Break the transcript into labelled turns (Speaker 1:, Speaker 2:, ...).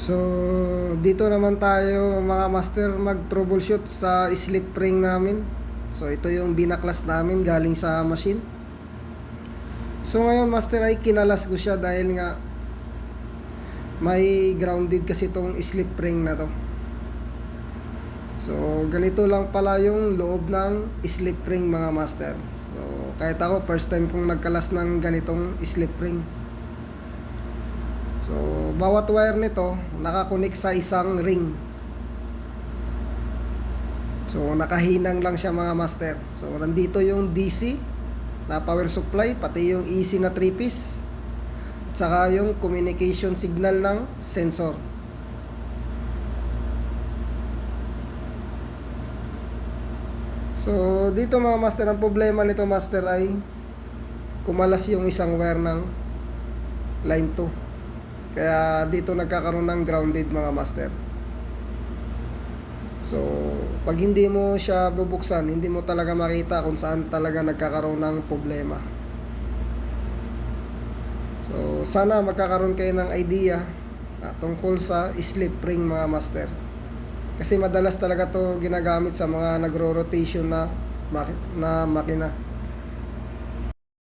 Speaker 1: So, dito naman tayo mga master mag-troubleshoot sa slip ring namin. So, ito yung binaklas namin galing sa machine. So, ngayon master ay kinalas ko siya dahil nga may grounded kasi itong slip ring na to. So, ganito lang pala yung loob ng slip ring mga master. So, kahit ako first time kong nagkalas ng ganitong slip ring. So, bawat wire nito nakakunik sa isang ring. So, nakahinang lang siya mga master. So, nandito yung DC na power supply, pati yung AC na 3-piece. At saka yung communication signal ng sensor. So, dito mga master, ang problema nito master ay kumalas yung isang wire ng line 2. Kaya dito nagkakaroon ng grounded mga master. So, pag hindi mo siya bubuksan, hindi mo talaga makita kung saan talaga nagkakaroon ng problema. So, sana magkakaroon kayo ng idea tungkol sa slip ring mga master. Kasi madalas talaga to ginagamit sa mga nagro-rotation na makina.